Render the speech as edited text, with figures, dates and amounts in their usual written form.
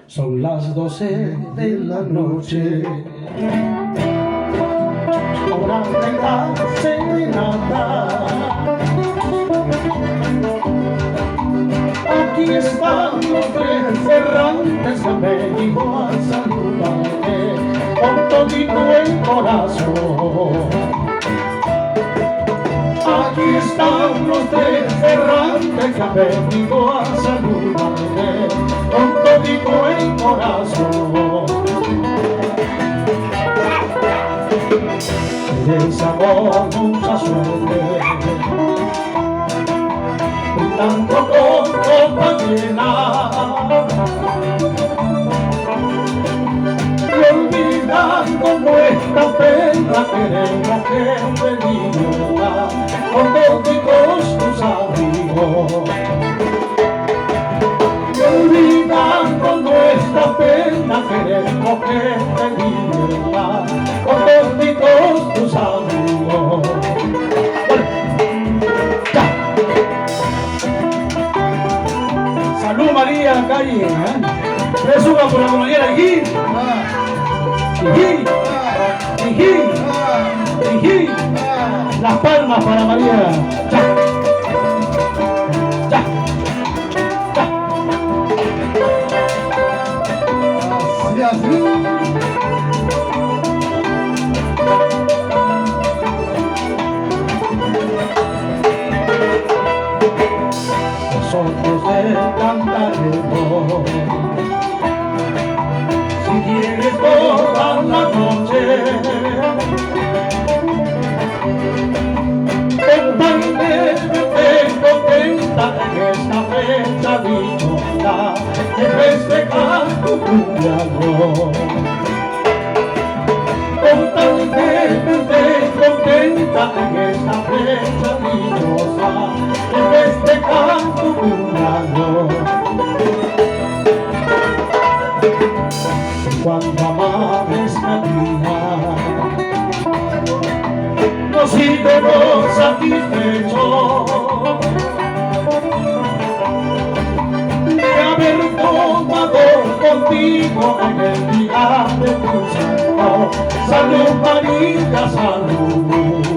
Son las 12 de la noche, hora de la serenata. Aquí están los tres errantes que han venido a saludarte con todito el corazón. Aquí están los tres errantes que han venido a saludarte con todito el corazón. Les amor, mucha suerte, brindando con copa llena y olvidando nuestra pena, queremos que te divierta con todos tus amigos. Y olvidando nuestra pena, queremos que te divierta con todos tus amigos. Salud María Calle, le suba por la compañera Iji, las palmas para María. Ya. Nosotros cantaremos, si quieres toda la noche, contenta en esta fecha dichosa de festejar tu cumpleaños. Contenta en esta fecha dichosa de festejar tu cumpleaños. Cuando amanezca día, nos iremos satisfechos de haber tomado contigo en el día de tu santo. Salud María, salud.